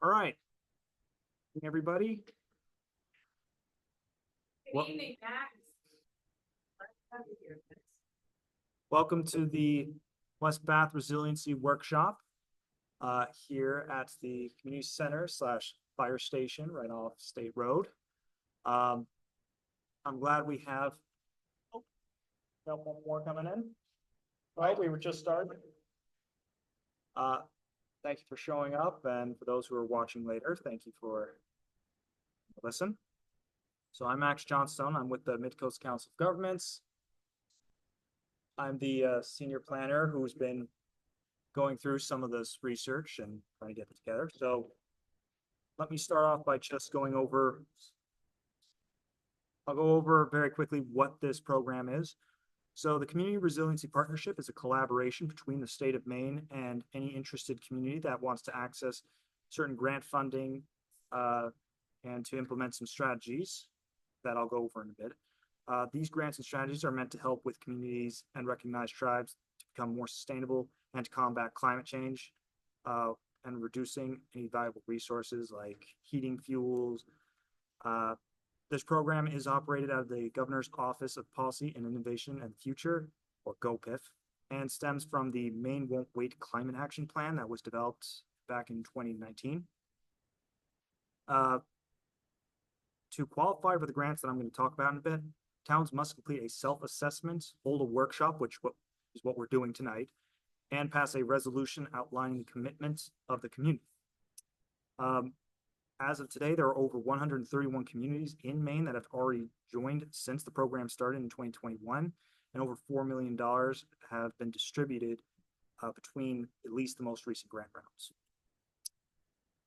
All right, everybody. Good evening, Max. Welcome to the West Bath Resiliency Workshop here at the Community Center / Fire Station right off State Road. I'm glad we have got one more coming in. All right, we were just starting. Thank you for showing up, and for those who are watching later, thank you for listening. So I'm Max Johnstone. I'm with the Mid-Coast Council of Governments. I'm the senior planner who's been going through some of this research and trying to get it together. So let me start off by just I'll go over very quickly what this program is. So the Community Resiliency Partnership is a collaboration between the state of Maine and any interested community that wants to access certain grant funding and to implement some strategies that I'll go over in a bit. These grants and strategies are meant to help with communities and recognized tribes to become more sustainable and to combat climate change and reducing any valuable resources like heating fuels. This program is operated out of the Governor's Office of Policy and Innovation and Future, or GOPIF, and stems from the Maine Won't Wait Climate Action Plan that was developed back in 2019. To qualify for the grants that I'm going to talk about in a bit, towns must complete a self-assessment, hold a workshop, which is what we're doing tonight, and pass a resolution outlining the commitments of the community. As of today, there are over 131 communities in Maine that have already joined since the program started in 2021, and over $4 million have been distributed between at least the most recent grant rounds.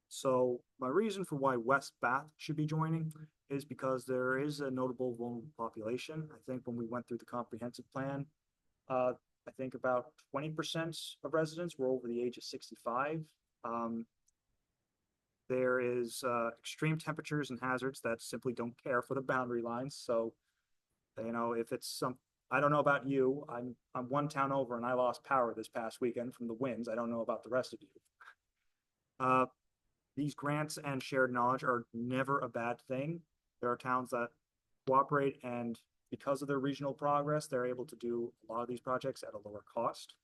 So my reason for why West Bath should be joining is because there is a notable vulnerable population. I think when we went through the comprehensive plan, I think about 20% of residents were over the age of 65. There is extreme temperatures and hazards that simply don't care for the boundary lines. So, you know, if it's I don't know about you, I'm one town over and I lost power this past weekend from the winds. I don't know about the rest of you. These grants and shared knowledge are never a bad thing. There are towns that cooperate, and because of their regional progress, they're able to do a lot of these projects at a lower cost.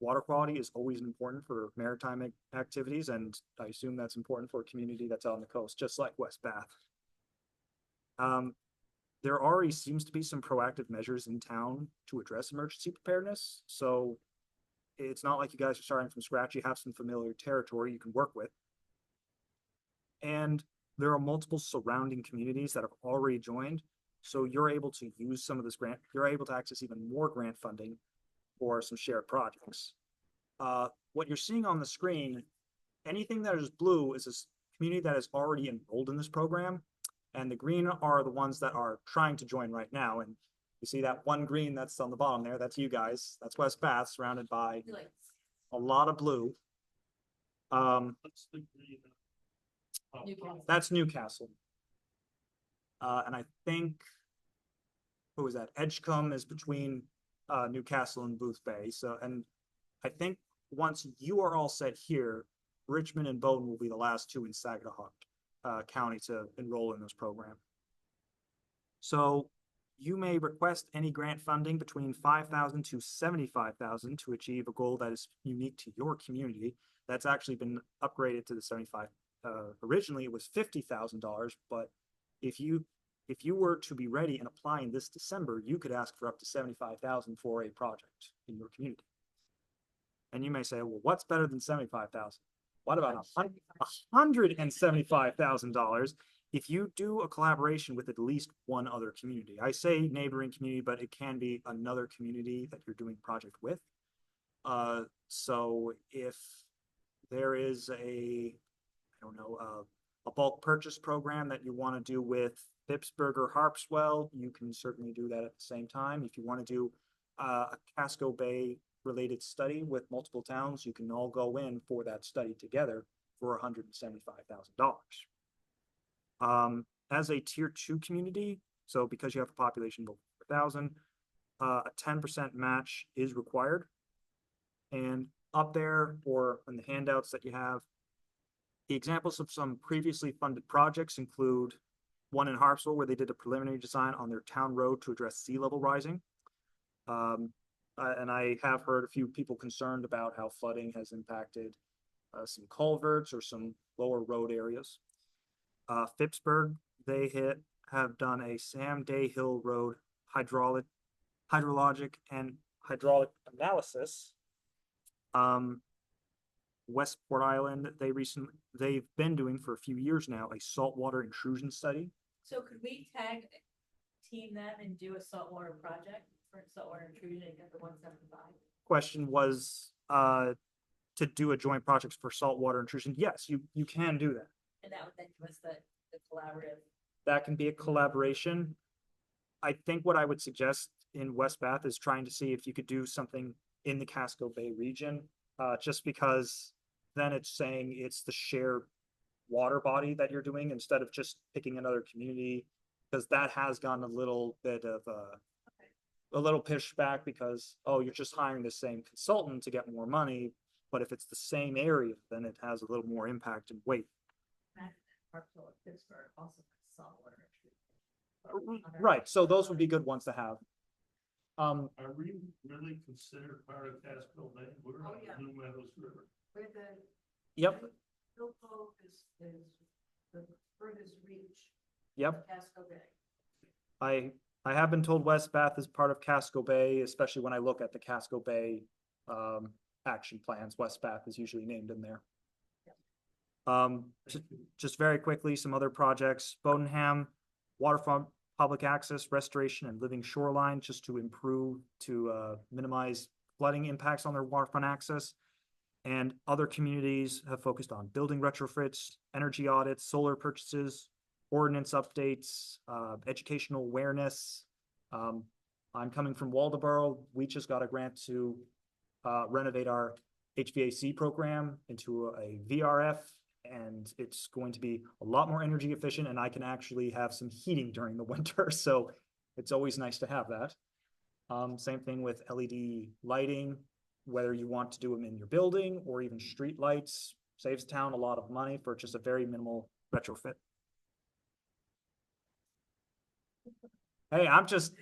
Water quality is always important for maritime activities, and I assume that's important for a community that's on the coast, just like West Bath. There already seems to be some proactive measures in town to address emergency preparedness. So it's not like you guys are starting from scratch. You have some familiar territory you can work with. And there are multiple surrounding communities that have already joined. So you're able to use some of this grant. You're able to access even more grant funding for some shared projects. What you're seeing on the screen, anything that is blue is a community that is already enrolled in this program. And the green are the ones that are trying to join right now. And you see that one green that's on the bottom there, that's you guys. That's West Bath, surrounded by a lot of blue. That's Newcastle. And I think, who is that? Edgecombe is between Newcastle and Boothbay. So, and I think once you are all set here, Richmond and Bowdoin will be the last two in Saginaw County to enroll in this program. So you may request any grant funding between $5,000 to $75,000 to achieve a goal that is unique to your community. That's actually been upgraded to the 75. Originally, it was $50,000, but if you were to be ready and applying this December, you could ask for up to $75,000 for a project in your community. And you may say, well, what's better than $75,000? What about $175,000 if you do a collaboration with at least one other community? I say neighboring community, but it can be another community that you're doing a project with. So if there is a bulk purchase program that you want to do with Phippsburg or Harpswell, you can certainly do that at the same time. If you want to do a Casco Bay related study with multiple towns, you can all go in for that study together for $175,000. As a tier 2 community, so because you have a population of over 4,000, a 10% match is required. And up there, or in the handouts that you have, The examples of some previously funded projects include one in Harpswell where they did a preliminary design on their town road to address sea level rising. And I have heard a few people concerned about how flooding has impacted some culverts or some lower road areas. Phippsburg, have done a Sam Day Hill Road hydrologic and hydraulic analysis. Westport Island, they've been doing for a few years now a saltwater intrusion study. So could we team them and do a saltwater project for saltwater intrusion and get the 175? Question was to do a joint project for saltwater intrusion. Yes, you can do that. And that would then give us the collaborative. That can be a collaboration. I think what I would suggest in West Bath is trying to see if you could do something in the Casco Bay region, just because then it's saying it's the shared water body that you're doing instead of just picking another community, because that has gotten a little bit of a little pushback because, oh, you're just hiring the same consultant to get more money. But if it's the same area, then it has a little more impact and weight. Pittsburgh also has saltwater intrusion. Right, so those would be good ones to have. Are we really considered part of Casco Bay? We're Oh, on yeah. the New Meadows River. Where the Yep, Hill Cove is the furthest reach yep. of Casco Bay. I have been told West Bath is part of Casco Bay, especially when I look at the Casco Bay action plans. West Bath is usually named in there. Just very quickly, some other projects: Bodenham, waterfront public access, restoration, and living shoreline, just to minimize flooding impacts on their waterfront access. And other communities have focused on building retrofits, energy audits, solar purchases, ordinance updates, educational awareness. I'm coming from Waldoboro. We just got a grant to renovate our HVAC program into a VRF, and it's going to be a lot more energy efficient, and I can actually have some heating during the winter. So it's always nice to have that. Same thing with LED lighting, whether you want to do them in your building or even street lights, saves the town a lot of money for just a very minimal retrofit. Hey, I'm just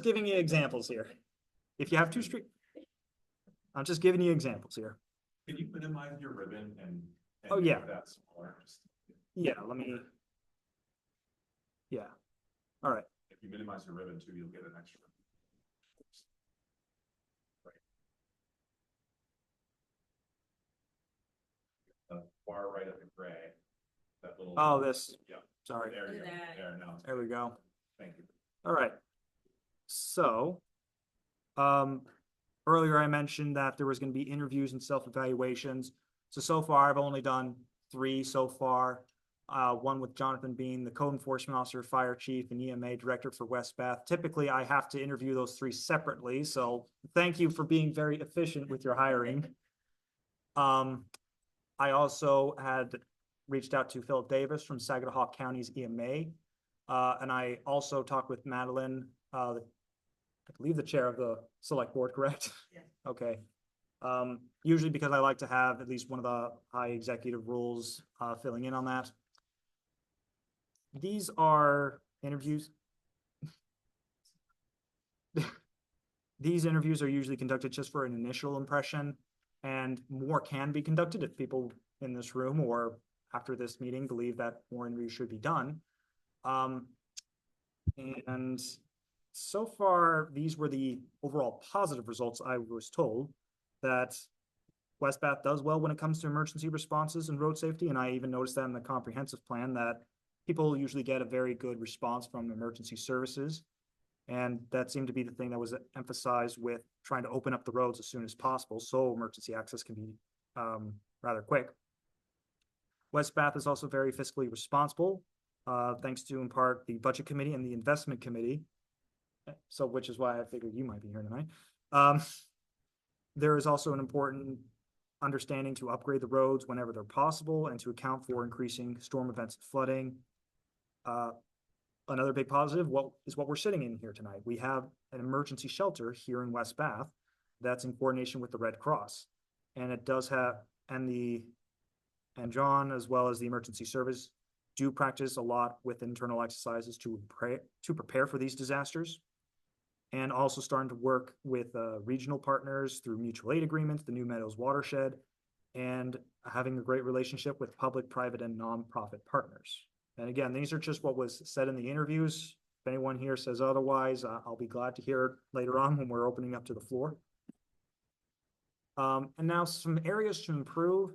giving you examples here. If you have two street, I'm just giving you examples here. Can you minimize your ribbon and Oh, yeah. make that smaller? Yeah, yeah. All right. If you minimize your ribbon too, you'll get an extra. Right. The far right of the gray, that little. Oh, this. Yeah. Sorry. There you Look go. at that. There, now. There we go. Thank you. All right. So, earlier I mentioned that there was going to be interviews and self-evaluations. So far I've only done 3 so far. One with Jonathan Bean, the code enforcement officer, fire chief, and EMA director for West Bath. Typically I have to interview those 3 separately. So thank you for being very efficient with your hiring. I also had reached out to Philip Davis from Saginaw County's EMA. And I also talked with Madeline, I believe the chair of the select board, correct? Yeah. Okay. Usually because I like to have at least one of the high executive roles filling in on that. These are interviews. These interviews are usually conducted just for an initial impression, and more can be conducted if people in this room or after this meeting believe that more interviews should be done. And so far, these were the overall positive results. I was told that West Bath does well when it comes to emergency responses and road safety. And I even noticed that in the comprehensive plan that people usually get a very good response from emergency services. And that seemed to be the thing that was emphasized with trying to open up the roads as soon as possible, so emergency access can be rather quick. West Bath is also very fiscally responsible, thanks to, in part, the budget committee and the investment committee. So, which is why I figured you might be here tonight. There is also an important understanding to upgrade the roads whenever they're possible and to account for increasing storm events and flooding. Another big positive, what we're sitting in here tonight. We have an emergency shelter here in West Bath that's in coordination with the Red Cross. And it does have, and John, as well as the emergency service, do practice a lot with internal exercises to prepare for these disasters. And also starting to work with regional partners through mutual aid agreements, the New Meadows watershed, and having a great relationship with public, private, and nonprofit partners. And again, these are just what was said in the interviews. If anyone here says otherwise, I'll be glad to hear it later on when we're opening up to the floor. And now some areas to improve.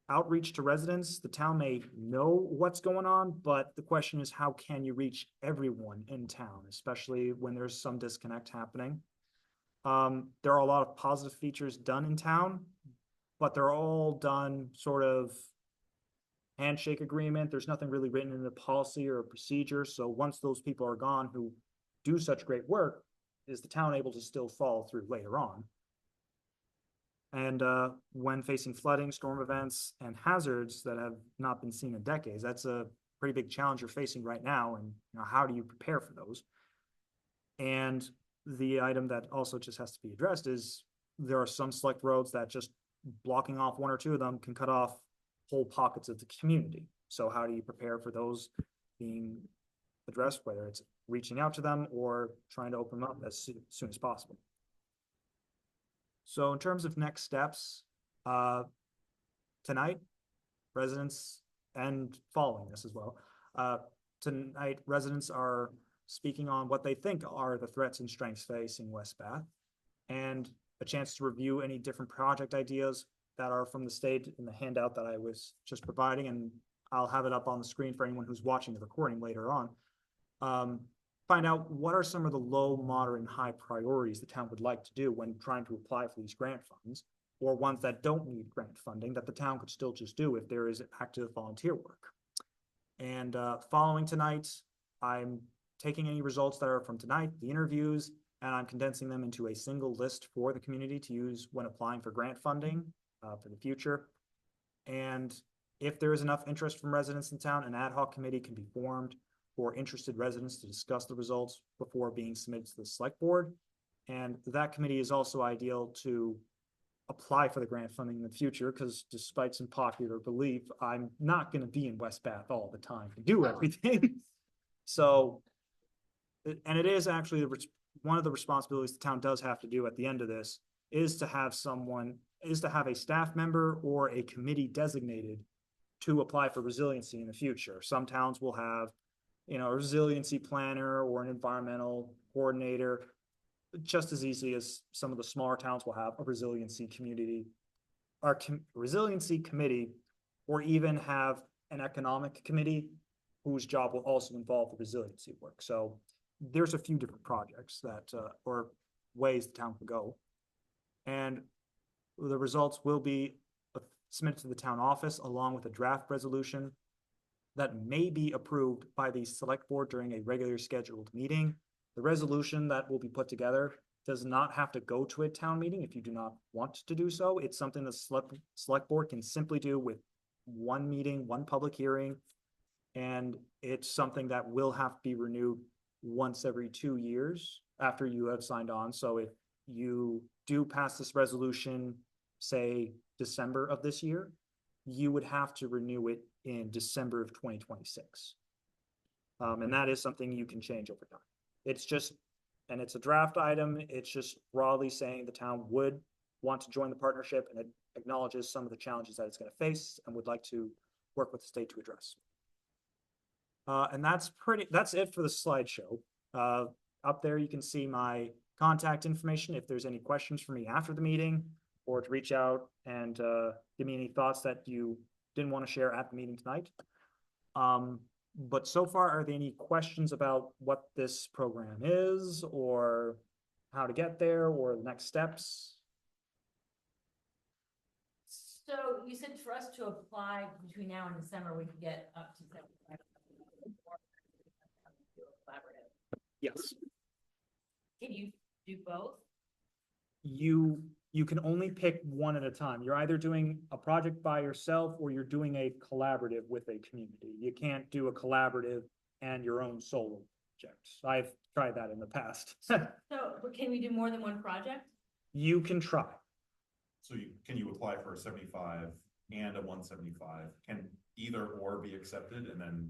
Outreach to residents. The town may know what's going on, but the question is, how can you reach everyone in town, especially when there's some disconnect happening? There are a lot of positive features done in town, but they're all done sort of handshake agreement. There's nothing really written in the policy or procedure. So once those people are gone who do such great work, is the town able to still follow through later on? And when facing flooding, storm events, and hazards that have not been seen in decades, that's a pretty big challenge you're facing right now. And how do you prepare for those? And the item that also just has to be addressed is there are some select roads that just blocking off one or two of them can cut off whole pockets of the community. So how do you prepare for those being addressed, whether it's reaching out to them or trying to open them up as soon as possible? So in terms of next steps, tonight, residents, and following this as well, tonight residents are speaking on what they think are the threats and strengths facing West Bath, and a chance to review any different project ideas that are from the state in the handout that I was just providing, and I'll have it up on the screen for anyone who's watching the recording later on. Find out what are some of the low, moderate, and high priorities the town would like to do when trying to apply for these grant funds, or ones that don't need grant funding that the town could still just do if there is active volunteer work. And following tonight, I'm taking any results that are from tonight, the interviews, and I'm condensing them into a single list for the community to use when applying for grant funding for the future. And if there is enough interest from residents in town, an ad hoc committee can be formed for interested residents to discuss the results before being submitted to the select board. And that committee is also ideal to apply for the grant funding in the future, because despite some popular belief, I'm not going to be in West Bath all the time to do everything. So, and it is actually one of the responsibilities the town does have to do at the end of this is to have a staff member or a committee designated to apply for resiliency in the future. Some towns will have a resiliency planner or an environmental coordinator, just as easy as some of the smaller towns will have a resiliency community or resiliency committee, or even have an economic committee whose job will also involve the resiliency work. So there's a few different projects that or ways the town can go, and the results will be submitted to the town office along with a draft resolution that may be approved by the select board during a regular scheduled meeting. The resolution that will be put together does not have to go to a town meeting if you do not want to do so. It's something the select board can simply do with one meeting, one public hearing, and it's something that will have to be renewed once every 2 years after you have signed on. So if you do pass this resolution, say December of this year, you would have to renew it in December of 2026. And that is something you can change over time. And it's a draft item. It's just broadly saying the town would want to join the partnership, and it acknowledges some of the challenges that it's going to face and would like to work with the state to address. And that's it for the slideshow. Up there, you can see my contact information if there's any questions for me after the meeting, or to reach out and give me any thoughts that you didn't want to share at the meeting tonight. But so far, are there any questions about what this program is, or how to get there, or the next steps? So you said for us to apply between now and December, we could get up to 75. Collaborative. Yes. Can you do both? You can only pick one at a time. You're either doing a project by yourself or you're doing a collaborative with a community. You can't do a collaborative and your own solo project. I've tried that in the past. But can we do more than one project? You can try. So can you apply for a 75 and a 175? Can either or be accepted and then?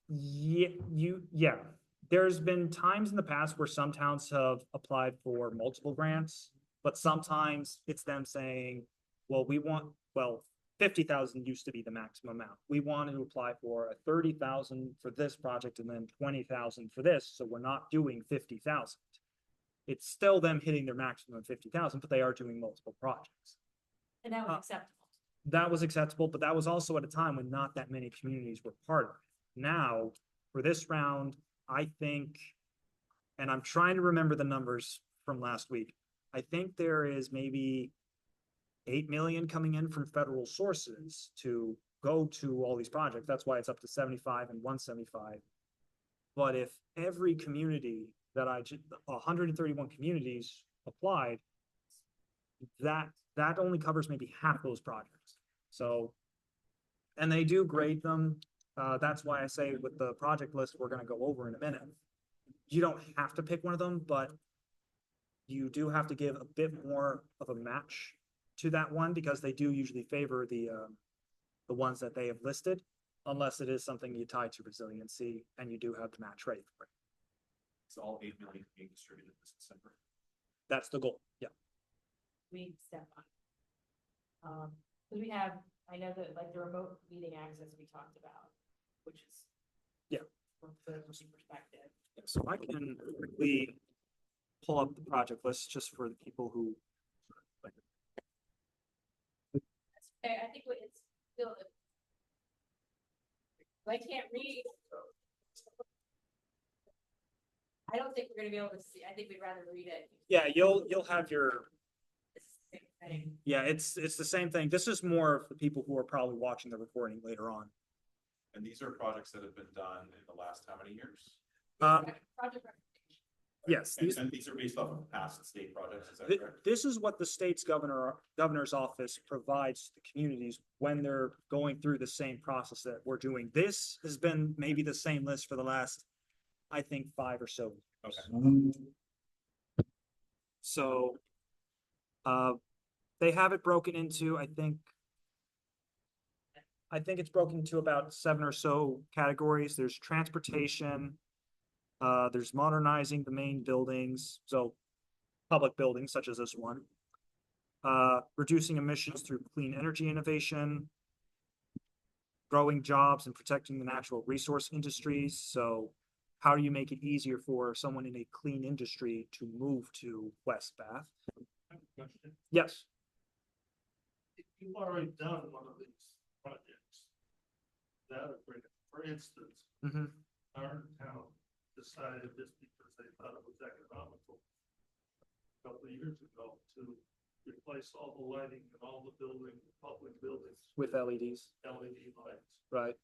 Yeah, there's been times in the past where some towns have applied for multiple grants, but sometimes it's them saying, well, well, 50,000 used to be the maximum amount. We want to apply for a 30,000 for this project and then 20,000 for this, so we're not doing 50,000. It's still them hitting their maximum 50,000, but they are doing multiple projects. And that was acceptable. That was acceptable, but that was also at a time when not that many communities were part of it. Now, for this round, I think, and I'm trying to remember the numbers from last week. I think there is maybe 8 million coming in from federal sources to go to all these projects. That's why it's up to 75 and 175. But if every community that 131 communities applied, that only covers maybe half those projects. So, and they do grade them. That's why I say with the project list we're gonna go over in a minute. You don't have to pick one of them, but you do have to give a bit more of a match to that one because they do usually favor the ones that they have listed, unless it is something you tie to resiliency and you do have the match ready for it. It's all 8 million being distributed this December. That's the goal, yeah. We step on. Cause we have, I know that like the remote meeting access we talked about, which is. Yeah. From the perspective. So I can quickly pull up the project list just for the people who. Okay, I think it's still. I can't read. I don't think we're gonna be able to see, I think we'd rather read it. Yeah, you'll have your, It's the same thing. yeah, it's the same thing. This is more for people who are probably watching the recording later on. And these are projects that have been done in the last how many years? Project recommendation. Yes, And these are based off of past state projects, is that Th- correct? This is what the state's governor's office provides to the communities when they're going through the same process that we're doing. This has been maybe the same list for the last, I think, 5 or so. Okay. So, they have it broken into, I think it's broken into about 7 or so categories. There's transportation. There's modernizing the main buildings, so public buildings such as this one. Reducing emissions through clean energy innovation. Growing jobs and protecting the natural resource industries. So how do you make it easier for someone in a clean industry to move to West Bath? I have a question. Yes. If you've already done one of these projects, that agreement, for instance, Mhm. our town decided just because they thought it was economical a couple of years ago to replace all the lighting in all the buildings, public buildings, With LEDs, LED lights. right?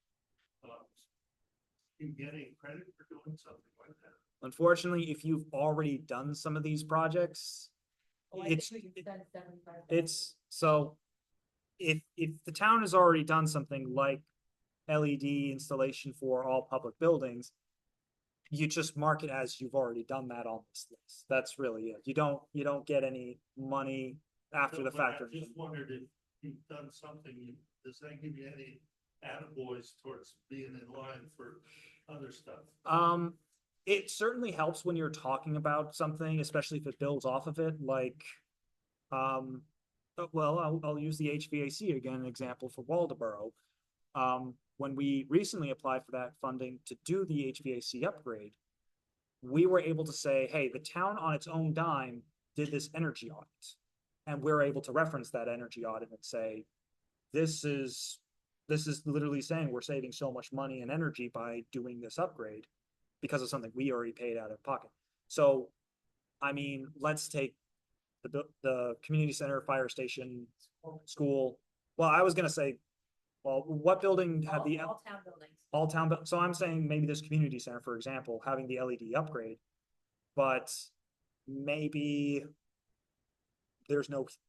You get any credit for doing something like that? Unfortunately, if you've already done some of these projects, Oh, I it's, think we can spend 75. it's, so if the town has already done something like LED installation for all public buildings, you just mark it as you've already done that on this list. That's really it. You don't get any money after the No, but fact. I just wondered if you've done something, does that give you any attaboys towards being in line for other stuff? It certainly helps when you're talking about something, especially if it builds off of it, like, well, I'll use the HVAC again, an example for Waldeboro. When we recently applied for that funding to do the HVAC upgrade, we were able to say, hey, the town on its own dime did this energy audit. And we're able to reference that energy audit and say, this is literally saying we're saving so much money and energy by doing this upgrade because of something we already paid out of pocket. So, I mean, let's take the community center, fire station, school. Well, I was gonna say, well, what building had the All town buildings. all town, so I'm saying maybe this community center, for example, having the LED upgrade. But maybe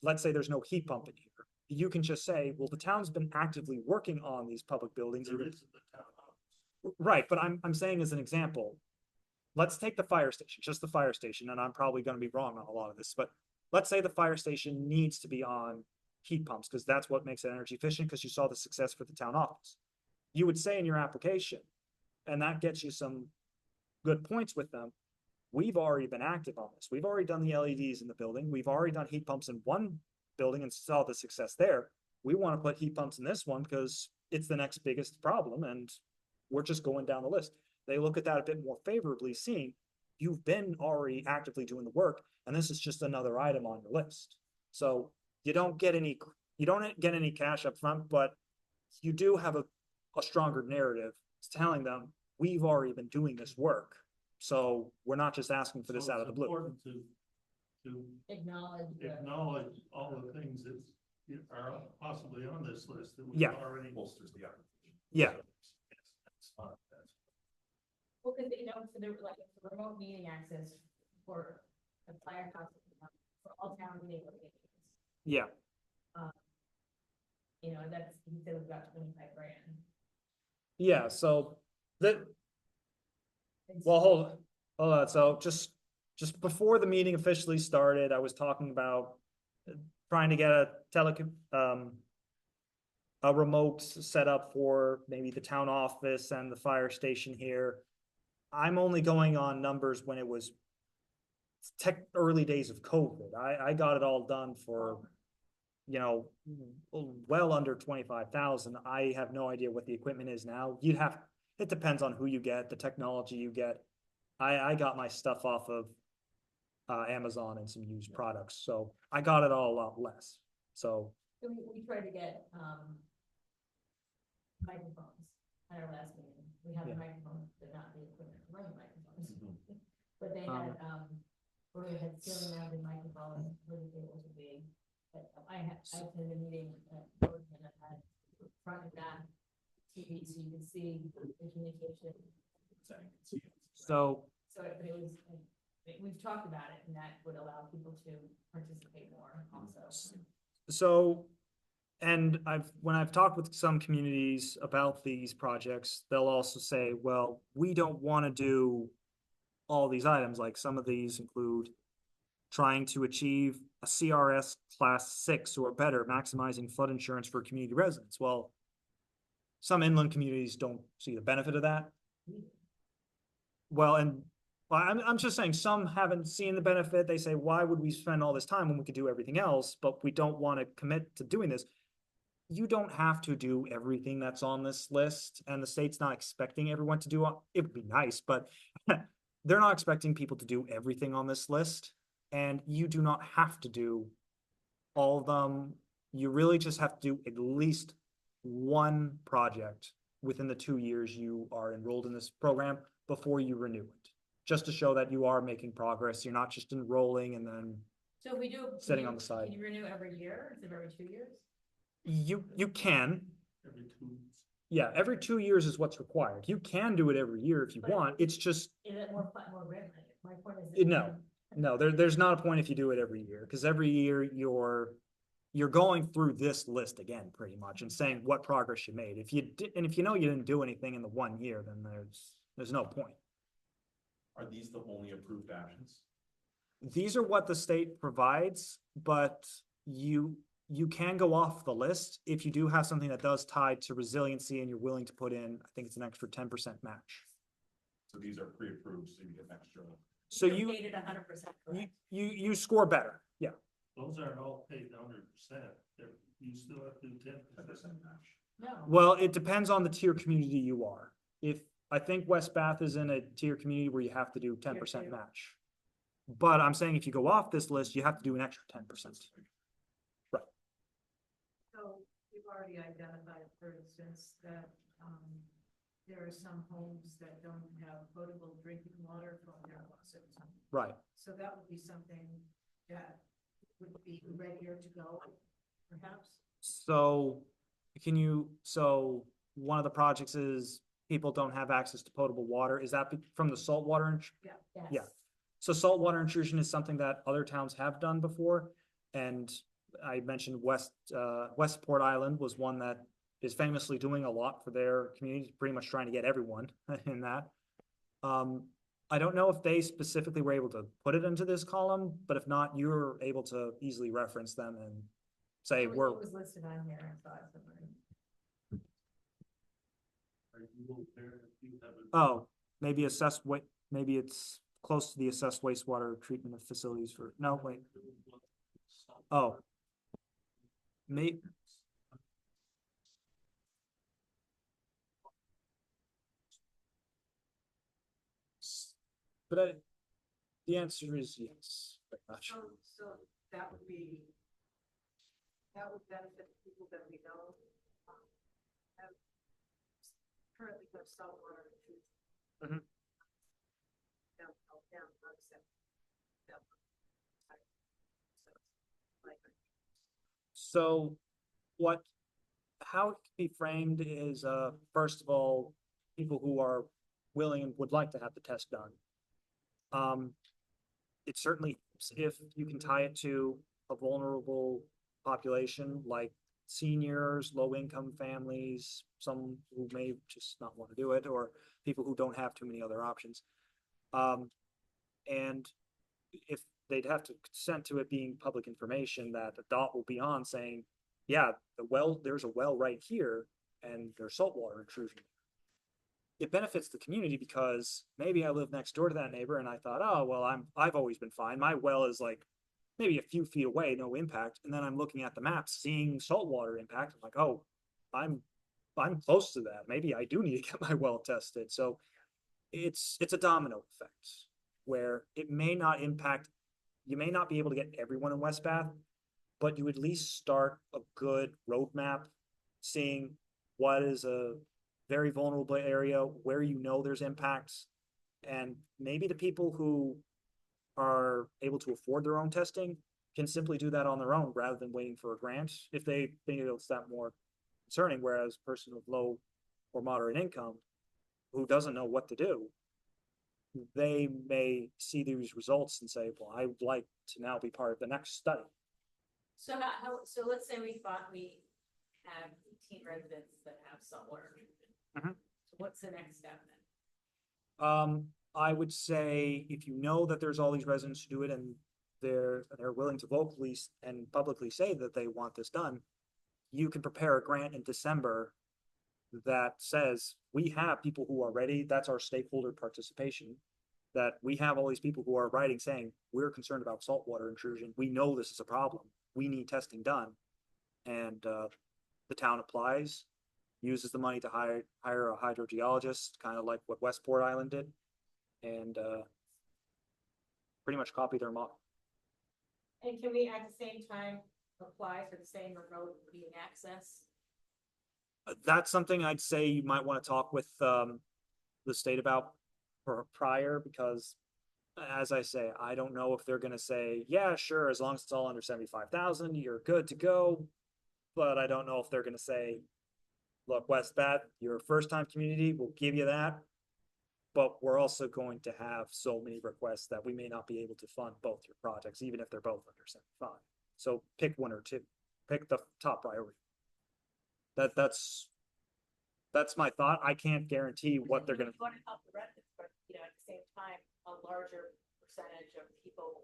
let's say there's no heat pump in here. You can just say, well, the town's been actively working on these public buildings. There is in the town office. Right, but I'm saying as an example, let's take the fire station, just the fire station, and I'm probably gonna be wrong on a lot of this, but let's say the fire station needs to be on heat pumps, because that's what makes it energy efficient, because you saw the success for the town office. You would say in your application, and that gets you some good points with them. We've already been active on this. We've already done the LEDs in the building. We've already done heat pumps in one building and saw the success there. We want to put heat pumps in this one because it's the next biggest problem, and we're just going down the list. They look at that a bit more favorably, seeing you've been already actively doing the work, and this is just another item on your list. So you don't get any cash up front, but you do have a stronger narrative telling them, we've already been doing this work. So we're not just asking for this So out of it's the blue. important to Acknowledge the. acknowledge all the things that are possibly on this list that we've Yeah. already. Bolsters the application. Yeah. That's fine, that's- Well, cause you know, for the, like, for remote meeting access for the firehouse, for all town meeting locations. Yeah, You know, that's, he said it was about 25 grand. yeah, so that, And well, so- hold on, so just before the meeting officially started, I was talking about trying to get a remote set up for maybe the town office and the fire station here. I'm only going on numbers when it was early days of COVID. I got it all done for, you know, well under 25,000. I have no idea what the equipment is now. It depends on who you get, the technology you get. I got my stuff off of Amazon and some used products, so I got it all a lot less. So, So we tried to get, microphones at our last meeting. We have the Yeah. microphones, but not the equipment to run the microphones. Mhm. But they had, where we had ceiling mounted microphones, where the tables would be. But I attended a meeting at Boardman that had front and back TV, so you could see the communication. so So it was, we've talked about it, and that would allow people to participate more also. So, and when I've talked with some communities about these projects, they'll also say, well, we don't want to do all these items, like some of these include trying to achieve a CRS class 6 or better, maximizing flood insurance for community residents. Well, some inland communities don't see the benefit of that. Well, and I'm just saying, some haven't seen the benefit. They say, why would we spend all this time when we could do everything else, but we don't want to commit to doing this? You don't have to do everything that's on this list, and the state's not expecting everyone to do it. It would be nice, but they're not expecting people to do everything on this list, and you do not have to do all of them. You really just have to do at least one project within the 2 years you are enrolled in this program before you renew it, just to show that you are making progress. You're not just enrolling and then So if we do. Sitting on the side. Can you renew every year, instead of every 2 years? you can. Every 2 weeks. Yeah, every 2 years is what's required. You can do it every year if you But- want. It's just, Is it more rent? My point is. no, there's not a point if you do it every year, because every year you're going through this list again, pretty much, and saying what progress you made. If you know you didn't do anything in the 1 year, then there's no point. Are these the only approved actions? These are what the state provides, but you can go off the list if you do have something that does tie to resiliency and you're willing to put in, I think it's an extra 10% match. So these are pre-approved, so you get an extra. So you Paid it 100%, correct? you score better. Yeah. Those aren't all paid 100%. You still have to do 10%. match. No. Well, it depends on the tier community you are. I think West Bath is in a tier community where you have to do 10% two. match. But I'm saying if you go off this list, you have to do an extra 10%. So we've already identified, for instance, that, there are some homes that don't have potable drinking water from their faucets. Right. So that would be something that would be readier to go, perhaps? So one of the projects is people don't have access to potable water. Is that from the saltwater? Yes. Yeah. So saltwater intrusion is something that other towns have done before. And I mentioned Westport Island was one that is famously doing a lot for their community, pretty much trying to get everyone in that. I don't know if they specifically were able to put it into this column, but if not, you're able to easily reference them and say It we're, was listed on here, I saw it somewhere. Are you there if you have a? oh, maybe maybe it's close to the assessed wastewater treatment facilities for, no, wait, oh. May, but the answer is yes, but not sure. So that would be, that would benefit people that we know. Have currently have saltwater. Mhm. Down, not accept. Down. Like, So how it can be framed is, first of all, people who are willing and would like to have the test done. It certainly, if you can tie it to a vulnerable population like seniors, low-income families, some who may just not want to do it, or people who don't have too many other options. And if they'd have to consent to it being public information, that a dot will be on saying, yeah, there's a well right here and there's saltwater intrusion. It benefits the community because maybe I live next door to that neighbor and I thought, oh, well, I've always been fine. My well is like maybe a few feet away, no impact. And then I'm looking at the maps, seeing saltwater impact. I'm like, oh, I'm close to that. Maybe I do need to get my well tested. So it's a domino effect where it may not impact, you may not be able to get everyone in West Bath, but you at least start a good roadmap, seeing what is a very vulnerable area where you know there's impacts. And maybe the people who are able to afford their own testing can simply do that on their own rather than waiting for a grant if they think it's that more concerning. Whereas a person with low or moderate income who doesn't know what to do, they may see these results and say, well, I would like to now be part of the next study. So so let's say we thought we have 18 residents that have saltwater treatment. Mhm. So what's the next step then? I would say if you know that there's all these residents who do it and they're willing to vocally and publicly say that they want this done, you can prepare a grant in December that says we have people who are ready. That's our stakeholder participation. That we have all these people who are writing saying we're concerned about saltwater intrusion. We know this is a problem. We need testing done, and the town applies, uses the money to hire a hydrogeologist, kind of like what Westport Island did, and pretty much copy their model. And can we at the same time apply for the same remote viewing access? That's something I'd say you might want to talk with the state about prior, because as I say, I don't know if they're going to say, yeah, sure, as long as it's all under 75,000, you're good to go. But I don't know if they're going to say, look, West Bath, you're a first time community, we'll give you that. But we're also going to have so many requests that we may not be able to fund both your projects, even if they're both under 75. So pick one or two, pick the top priority. That's my thought. I can't guarantee what they're going to. You want to help the residents, but at the same time, a larger percentage of people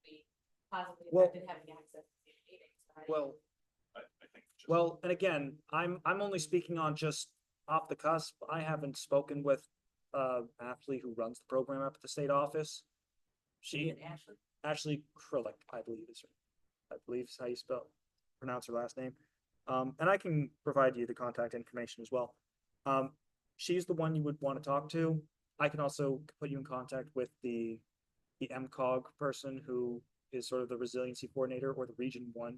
be positively affected having access to these meetings. Well, I think. well, and again, I'm only speaking on just off the cusp. I haven't spoken with Ashley, who runs the program up at the state office. Ashley Krillick, I believe is how you pronounce her last name. And I can provide you the contact information as well. She's the one you would want to talk to. I can also put you in contact with the MCOG person who is sort of the resiliency coordinator or the Region 1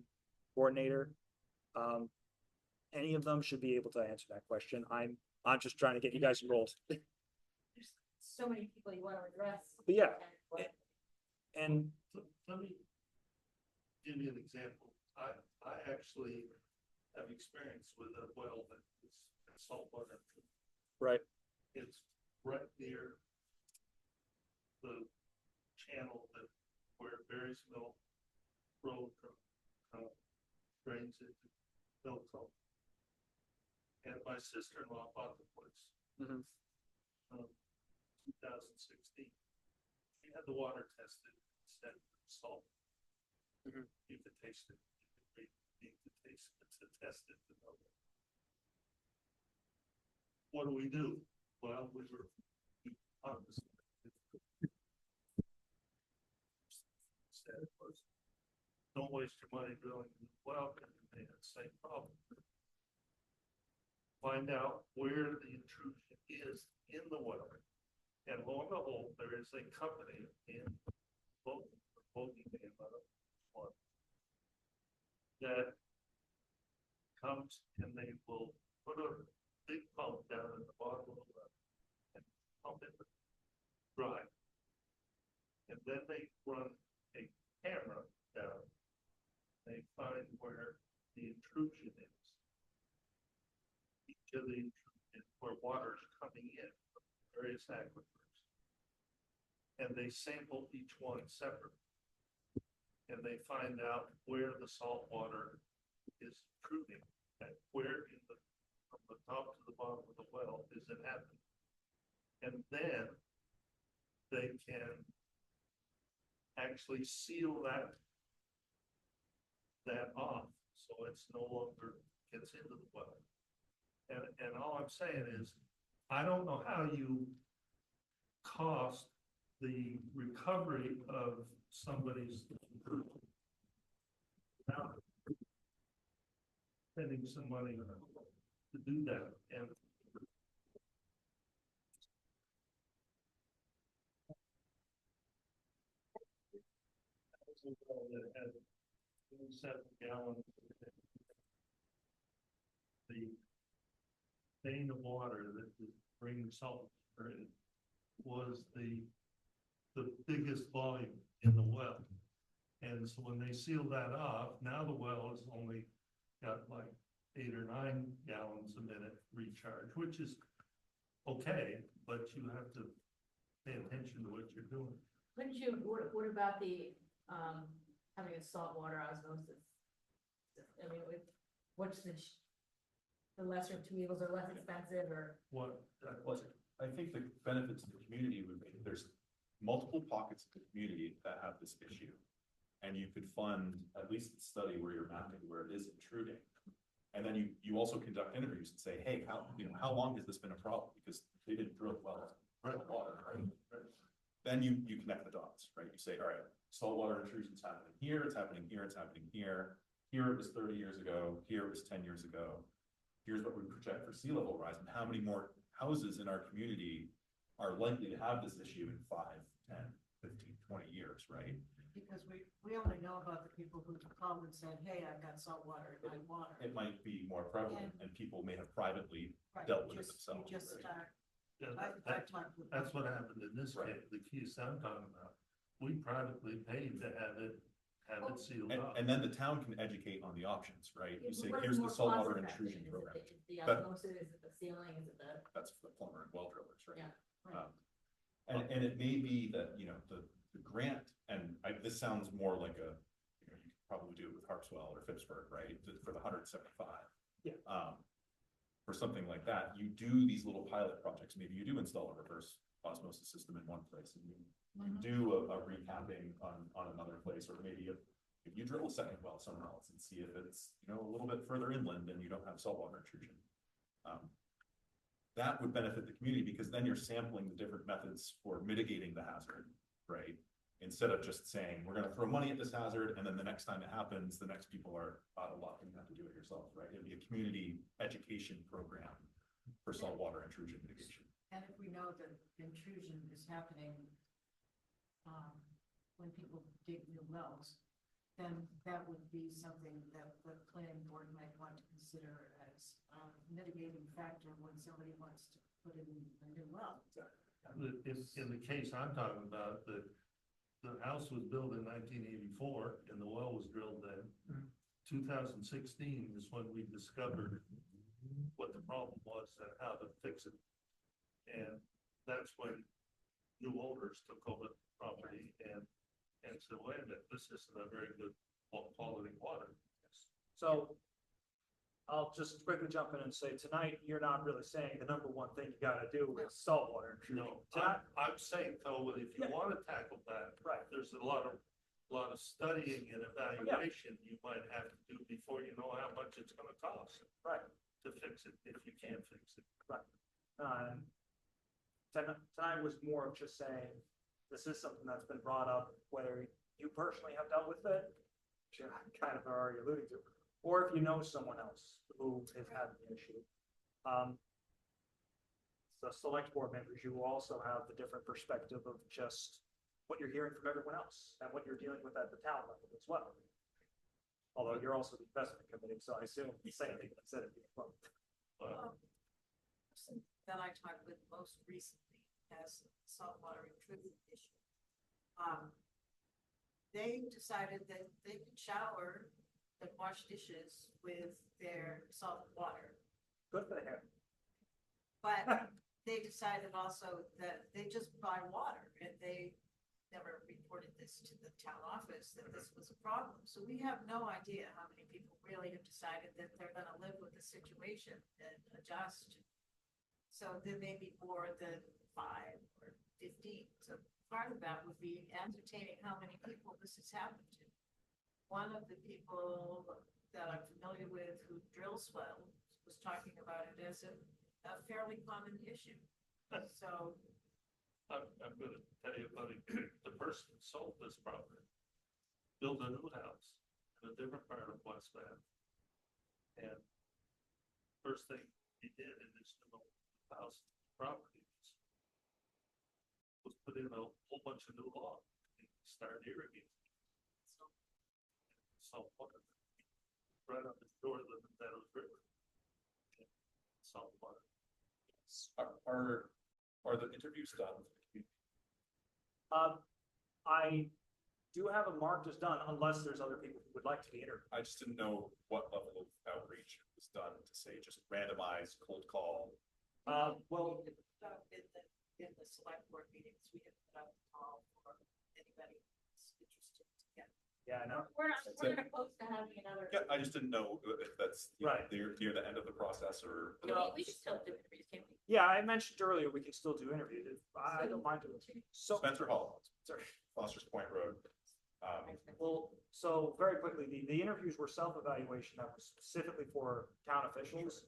coordinator. Any of them should be able to answer that question. I'm just trying to get you guys enrolled. There's so many people you want to address. But yeah, and Let me give you an example. I actually have experience with a well that is saltwater. right. It's right near the channel where Berry's Mill Road drains into Milltown. And my sister-in-law bought the place. Mhm. 2016. She had the water tested, said salt. Mhm. You could taste it. You could read need to test it to know. What do? Well, we were honest. Said was, don't waste your money drilling a well, because they had the same problem. Find out where the intrusion is in the well. And lo and behold, there is a company in that comes and they will put a big pump down at the bottom of the well and pump it dry. And then they run a camera down. They find where the intrusion is. Each of the intrusion, where water is coming in from various aquifers. And they sample each one separately. And they find out where the salt water is intruding, and where in the, from the top to the bottom of the well is it happening. And then they can actually seal that off, so it's no longer gets into the well. And all I'm saying is, I don't know how you cost the recovery of somebody's without spending some money to do that. And that had 27 gallons. The vein of water that is bringing salt in was the biggest volume in the well. And so when they seal that off, now the well has only got like 8 or 9 gallons a minute recharge, which is okay, but you have to pay attention to what you're doing. Couldn't you, what about the, having a saltwater osmosis? I mean, what's the lesser of two evils, or less expensive, or? What? Well, I think the benefit to the community would be, there's multiple pockets of the community that have this issue. And you could fund at least a study where you're mapping where it is intruding. And then you also conduct interviews and say, hey, how long has this been a problem? Because they didn't drill well, water, right? Then you connect the dots, right? You say, all right, saltwater intrusion's happening here, it's happening here, it's happening here. Here it was 30 years ago, here it was 10 years ago. Here's what we project for sea level rise, and how many more houses in our community are likely to have this issue in 5, 10, 15, 20 years, right? Because we only know about the people who called and said, hey, I've got salt water in my water. It might be more prevalent, and people may have privately Right, dealt with it just- themselves. You just right? start, Yeah, I talked with. that's what happened in this Right. case, the case I'm talking about. We privately paid to have it sealed And, up. and then the town can educate on the options, right? You say, What is here's the more saltwater cost-effective? intrusion Is it program. the But- osmosis, is it the sealing, is it the? That's for the plumber and well drillers, right? Yeah, right. And it may be that, the grant, and this sounds more like you could probably do it with Harpswell or Phippsburg, right? For the 175. Yeah. For something like that, you do these little pilot projects. Maybe you do install a reverse osmosis system in one place, and you do a recapping on another place, or maybe if you drill a second well somewhere else and see if it's, a little bit further inland and you don't have saltwater intrusion. That would benefit the community, because then you're sampling the different methods for mitigating the hazard, right? Instead of just saying, we're gonna throw money at this hazard, and then the next time it happens, the next people are out of luck and you have to do it yourself, right? It'd be a community education program for saltwater intrusion mitigation. And if we know that intrusion is happening, when people dig new wells, then that would be something that the planning board might want to consider as a mitigating factor when somebody wants to put in a new well. In the case I'm talking about, the house was built in 1984 and the well was drilled then. 2016 is when we discovered what the problem was and how to fix it. And that's when new owners took over the property and said, wait a minute, this isn't a very good quality water. So I'll just quickly jump in and say, tonight, you're not really saying the number one thing you gotta do is saltwater intrusion. No, Tonight, I'm saying though, if you Yeah. want to tackle that, right, there's a lot of a lot of studying and evaluation you might have to do before you know how much it's gonna cost Right. to fix it, if you can fix it. Tonight was more of just saying, this is something that's been brought up, whether you personally have dealt with it, which I kind of already alluded to, or if you know someone else who has had the issue. The select board members, you will also have the different perspective of just what you're hearing from everyone else and what you're dealing with at the town level as well. Although you're also the investment committee, so I assume the same thing that's said at the front. Person that I talked with most recently has saltwater intrusion issue. They decided that they could shower and wash dishes with their salt water. Good for the hair. But they decided also that they just buy water and they never reported this to the town office, that this was a problem. So we have no idea how many people really have decided that they're gonna live with the situation and adjust. So there may be more than 5 or 15. So part of that would be ascertaining how many people this has happened to. One of the people that I'm familiar with who drills wells was talking about it as a fairly common issue. So, I'm gonna tell you about the person who sold this property, built a new house in a different part of West Bath. And first thing he did in this new house property was put in a whole bunch of new logs. He started irrigating. Salt water. Right up the shore of the Meadows River. Salt water. Are the interviews done? I do have them marked as done unless there's other people who would like to be interviewed. I just didn't know what level of outreach was done to say just randomized cold call. Well, in the select board meetings, we have put up a call for anybody who's interested to get. yeah, I know. We're not, That's we're it. not close to having another. Yeah, I just didn't know if that's, you know, Right. near the end of the process or. We should still do interviews, can't we? Yeah, I mentioned earlier, we can still do interviews. I don't mind doing it. So, Spencer Hall, sorry. Foster's Point Road. Well, so very quickly, the interviews were self-evaluation that was specifically for town officials.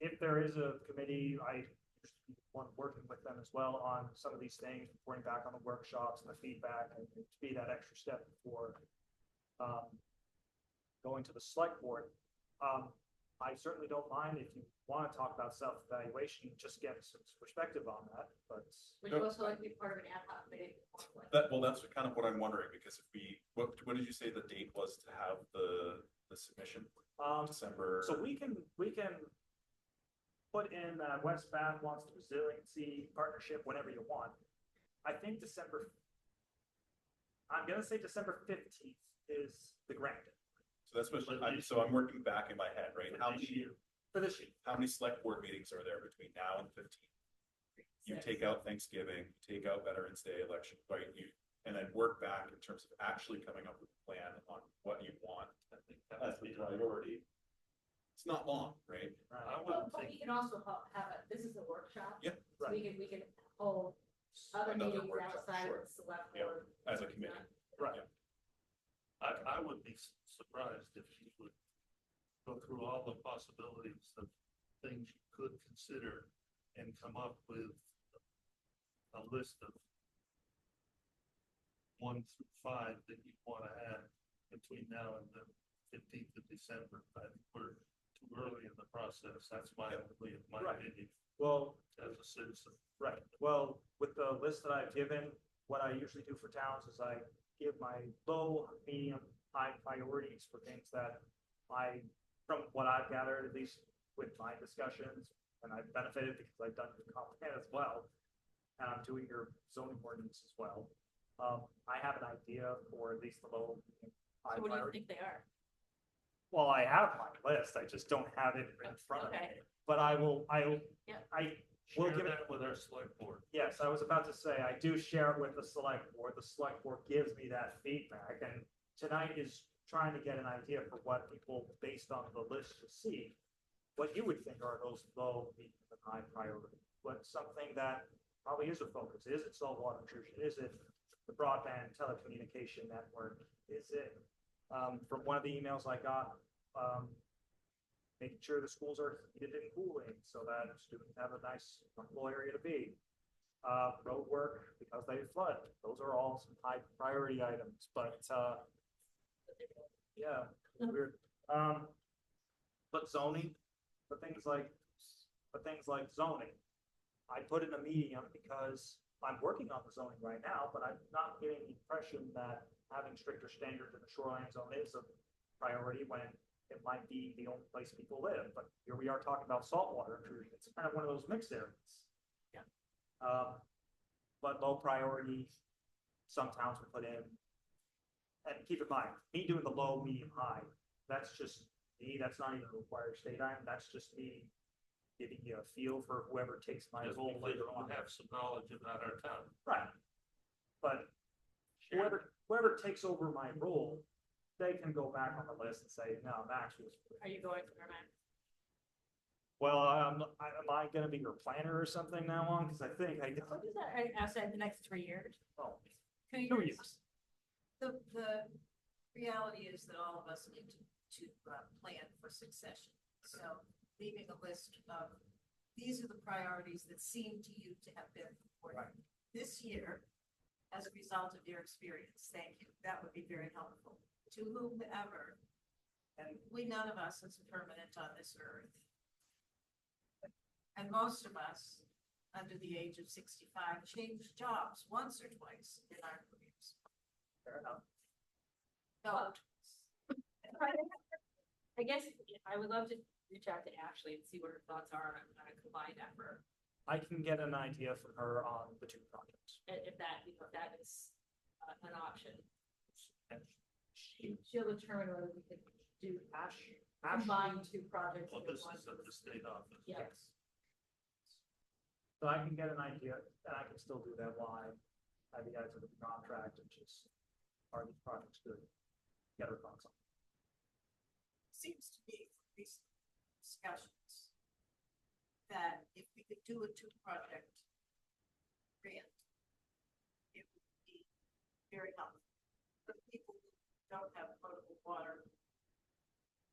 If there is a committee, I want working with them as well on some of these things, reporting back on the workshops and the feedback, and to be that extra step before going to the select board. I certainly don't mind if you want to talk about self-evaluation, just get some perspective on that, but. Would you also like to be part of an ad hoc committee? That's kind of what I'm wondering, because if we, what did you say the date was to have the submission? December? So we can put in that West Bath wants the resiliency partnership whenever you want. I think I'm gonna say December 15th is the grant So that's what, so I'm working back in my head, right? For How this many, year. for this year. how many select board meetings are there between now and 15? You take out Thanksgiving, take out Veterans Day election, right? And then work back in terms of actually coming up with a plan on what you want. I think that would That's the be priority. It's not long, right? I Well, wouldn't but we think, can also have this is a workshop. Yeah. So we can hold other Another meetings workshop, outside sure. of the select Yeah, board. as a committee. Right. I would be surprised if you would go through all the possibilities of things you could consider and come up with a list of 1 through 5 that you want to have between now and the 15th of December. I think we're too early in the process. That's my Right. opinion Well, as a citizen. right. Well, with the list that I've given, what I usually do for towns is I give my low, medium, high priorities for things that from what I've gathered, at least with my discussions, and I've benefited because I've done the comp plan as well. And I'm doing your zoning ordinance as well. I have an idea for at least the low, medium, high So what do you priority. think they are? Well, I have my list, I just don't have it in front of me, Okay. but I will, Yeah. We'll Share give it- that with our select board. yes, I was about to say, I do share it with the select board gives me that feedback, and tonight is trying to get an idea for what people, based on the list to see, what you would think are those low, medium, and high priority, but something that probably is a focus, is it saltwater intrusion, is it the broadband telecommunication network is it. From one of the emails I got, making sure the schools are heated and cooling so that students have a nice, comfortable area to be. Road work because they flood. Those are all some high priority items, but, yeah, weird. But zoning, but things like zoning. I put in a meeting on it because I'm working on the zoning right now, but I'm not getting the impression that having stricter standards in the shoreline zone is a priority when it might be the only place people live. But here we are talking about saltwater intrusion. It's kind of one of those mixed areas. Yeah. But low priority, some towns will put in. And keep in mind, me doing the low, medium, high, that's just me. That's not even a required state item. That's just me giving you a feel for whoever takes my Just role because later you on. have some knowledge about our town. Right. But whoever takes over my role, they can go back on the list and say, no, Max was. Are you going for a minute? Well, am I gonna be your planner or something now on? Cause I think I, What is that, outside the next 3 years? oh, 2 2 years? years. The reality is that all of us need to plan for succession. So leaving a list of, these are the priorities that seem to you to have been important Right. this year as a result of your experience. Thank you. That would be very helpful to whomever. And None of us is permanent on this earth. And most of us, under the age of 65, change jobs once or twice in our careers. fair enough. Don't. I guess I would love to reach out to Ashley and see what her thoughts are on a combined effort. I can get an idea from her on the 2 projects. If that, if that is an option. And She'll determine whether we can do Ashley, combine 2 projects. Well, into this one. is at the state office. Yeah. yes. So I can get an idea, and I can still do that while I have you guys with the contract and just, are these projects good? Get her thoughts on. Seems to me from recent discussions that if we could do a 2-project grant, it would be very helpful for the people who don't have potable water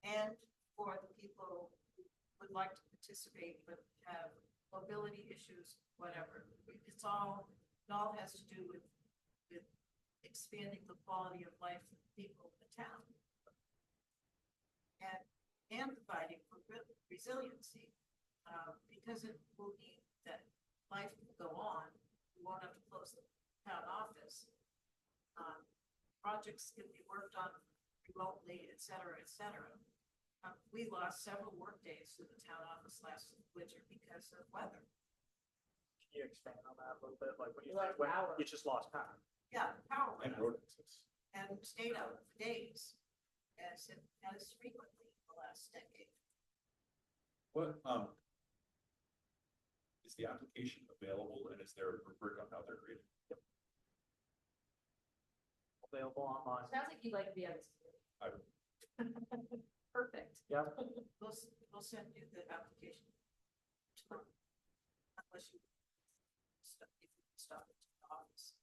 and for the people who would like to participate but have mobility issues, whatever. It all has to do with expanding the quality of life for the people in the town. And providing for resiliency, because it will mean that life will go on. We won't have to close the town office. Projects can be worked on remotely, et cetera, et cetera. We lost several work days to the town office last winter because of weather. Can you expand on that a little bit? Like when you, Lost when power. you just lost power. Yeah, power And went out road access. and stayed out for days, as frequently in the last decade. What, is the application available and is there a rubric on how they're graded? Available online. Sounds like you'd like to be on this. I Perfect. Yeah. We'll send you the application tomorrow. Unless you stop it to the office.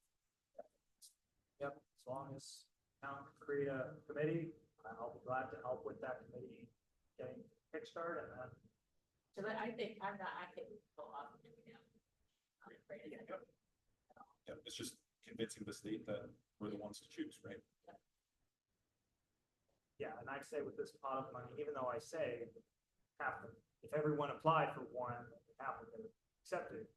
Yep, as long as town can create a committee, I'll be glad to help with that committee getting kickstarted and then. So I think we can go off and do it now. I'm afraid of it. Yeah, it's just convincing the state that we're the ones to choose, right? Yeah, and I'd say with this pot of money, even though I say half, if everyone applied for one, half of them accepted.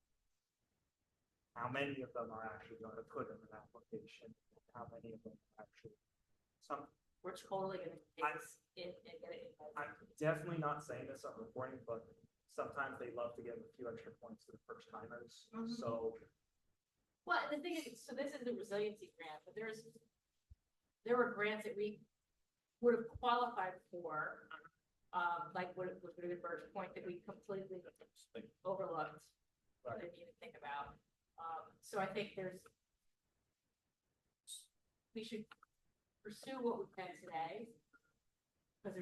How many of them are actually going to put in an application? How many of them are actually? We're totally gonna take this in and get it. I'm definitely not saying this on recording, but sometimes they love to give a few extra points to the first timers. Mhm. So Well, the thing is, so this is the resiliency grant, but there were grants that we would have qualified for, like what would have been Birch Point that we completely overlooked. Right. Didn't even think about. So I think we should pursue what we can today. Because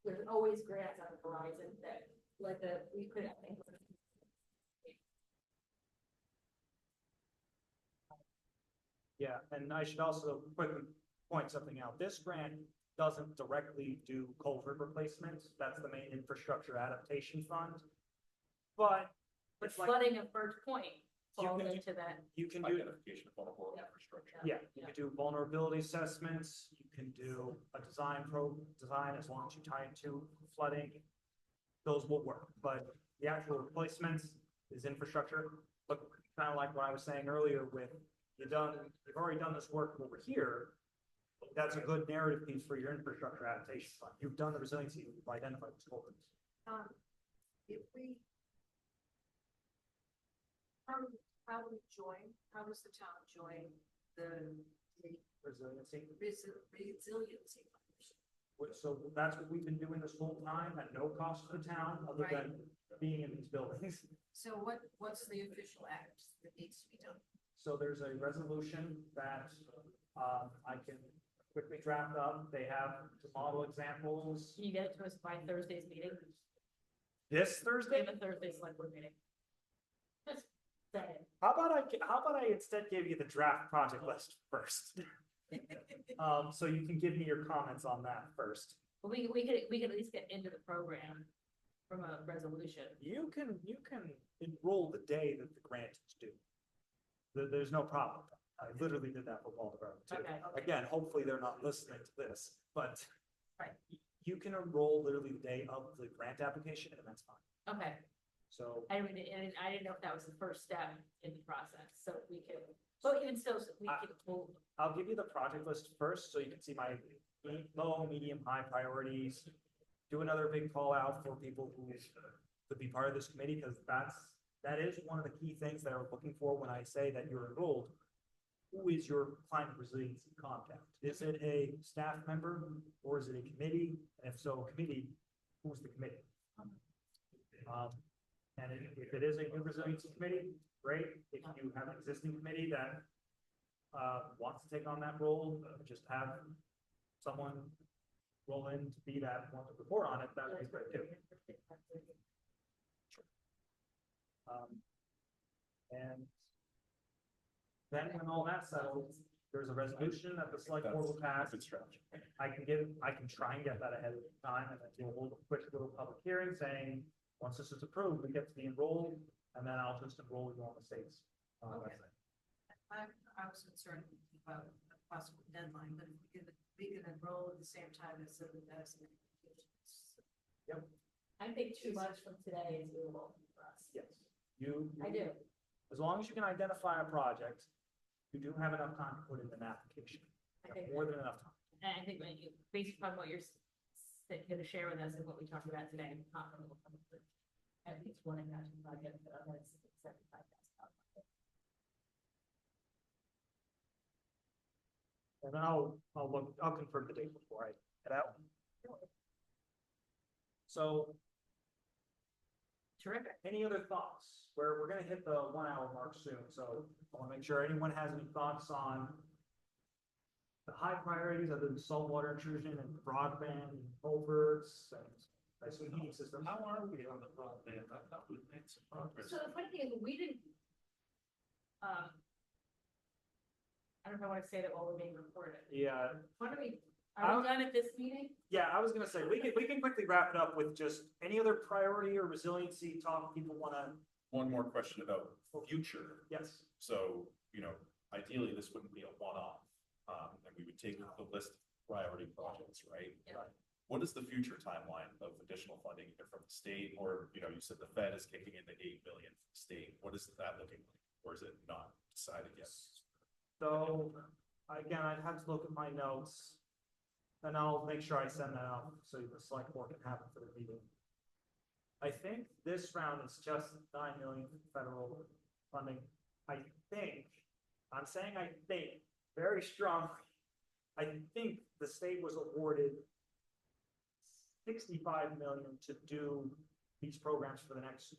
there's always grants on the horizon that, we could, I think. Yeah, and I should also quickly point something out. This grant doesn't directly do culvert replacements. That's the main infrastructure adaptation fund. But But it's like, flooding at Birch Point You falls can do- into that. you can do, Identification of vulnerable infrastructure. yeah, you can do vulnerability assessments, you can do a design as long as you tie it to flooding. Those will work, but the actual replacements is infrastructure. But kind of like what I was saying earlier with, you've already done this work over here. That's a good narrative piece for your infrastructure adaptation fund. You've done the resiliency, you've identified the culverts. If we. How does the town join the Resiliency. resiliency? So that's what we've been doing this whole time at no cost to the town, other than being in these buildings. So what's the official act that needs to be done? So there's a resolution that, I can quickly draft up. They have the model examples. Can you get it to us by Thursday's meeting? This We Thursday? have a Thursday select board meeting. Just saying. How about I instead give you the draft project list first? So you can give me your comments on that first. But we could at least get into the program from a resolution. You can enroll the day that the grant is due. There's no problem. I literally did that for Waldeboro too. Okay. Again, hopefully they're not listening to this, but Right. you can enroll literally the day of the grant application and that's fine. Okay, So I didn't know if that was the first step in the process, so we could, but even still, we could, well, I'll give you the project list first, so you can see my low, medium, high priorities. Do another big call out for people who could be part of this committee, because that is one of the key things that I'm looking for when I say that you're enrolled. Who is your climate resiliency contact? Is it a staff member or is it a committee? And if so, committee, who's the committee? And if it is a new resiliency committee, great. If you have an existing committee that wants to take on that role, just have someone roll in to be that one to report on it, that would be great too. And then when all that's settled, there's a resolution that the select board will pass. Good strategy. I can try and get that ahead of time, and then we'll hold a quick little public hearing saying, once this is approved, we get to be enrolled, and then I'll just enroll you on the state's Okay. website. I was concerned about a possible deadline, but if we can enroll at the same time as the applications. I think 2 months from today is doable for us. Yes, you. I do. As long as you can identify a project, you do have enough time to put in an application. I think, More than enough time. and I think when you, based upon what you're gonna share with us and what we talked about today, I'm confident we'll come up with at least one action project, but otherwise $75,000. And then I'll confirm the date before I head out. So Terrific. any other thoughts? We're gonna hit the 1 hour mark soon, so I wanna make sure anyone has any thoughts on the high priorities other than saltwater intrusion and broadband and culverts and I assume heating systems. How are we on the broadband? I thought we made some progress. So the funny thing is, we didn't, I don't know if I want to say that while we're being recorded. Yeah, What are we done at this meeting? yeah, I was gonna say, we can quickly wrap it up with just any other priority or resiliency talk people wanna, One more question about future. yes. So, ideally, this wouldn't be a one-off, and we would take the list of priority projects, right? Yeah. What is the future timeline of additional funding either from the state or, you said the Fed is kicking in the 8 million from the state. What is that looking like? Or is it not decided yet? So, again, I'd have to look at my notes. And I'll make sure I send that out so the select board can have it for the meeting. I think this round is just 9 million federal funding. I'm saying I think, very strongly. I think the state was awarded 65 million to do these programs for the next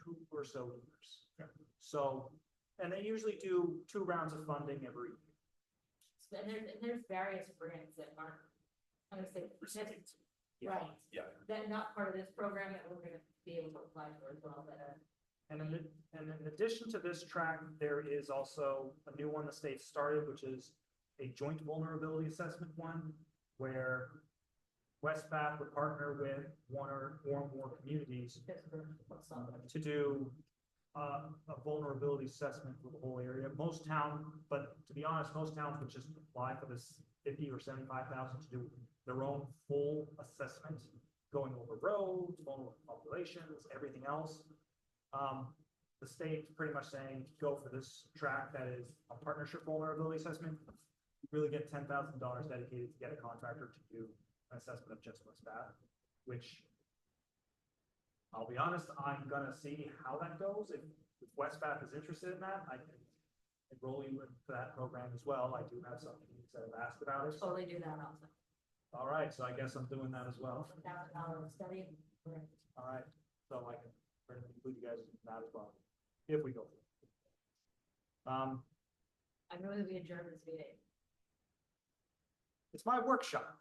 2 or so years. Yeah. So, and they usually do 2 rounds of funding every year. So, and there's various grants that aren't, I'm gonna say, Receipts. right, Yeah, that not part of this program that we're gonna be able to apply for as well, that are And in addition to this track, there is also a new one the state started, which is a joint vulnerability assessment one, where West Bath would partner with one or more communities to do a vulnerability assessment for the whole area. Most town, but to be honest, most towns would just apply for this 50 or 75,000 to do their own full assessment, going over roads, vulnerable populations, everything else. The state's pretty much saying, go for this track that is a partnership vulnerability assessment. You really get $10,000 dedicated to get a contractor to do an assessment of just West Bath, which I'll be honest, I'm gonna see how that goes. If West Bath is interested in that, I can enroll you into that program as well. I do have some communities that have asked about it. Totally do that also. All right, so I guess I'm doing that as well. $1,000 study. All right, so I can include you guys in that as well, if we go. I know that we adjourned this meeting. It's my workshop.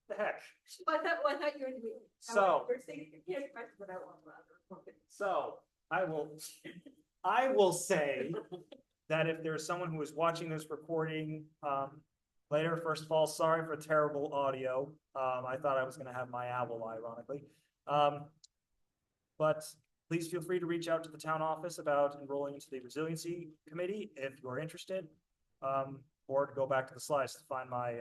The heck? I thought you were in the meeting. So- We're saying, you can't press what I want. So I will say that if there's someone who is watching this recording, later, first of all, sorry for terrible audio. I thought I was gonna have my owl, ironically. But please feel free to reach out to the town office about enrolling into the resiliency committee if you're interested. Or to go back to the slides to find my,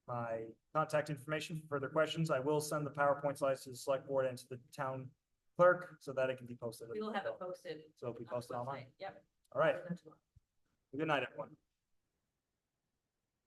my contact information for further questions. I will send the PowerPoint slides to the select board and to the town clerk so that it can be posted. We will have it posted. So if we on post it the online. website. Yep. All right. Good night, everyone.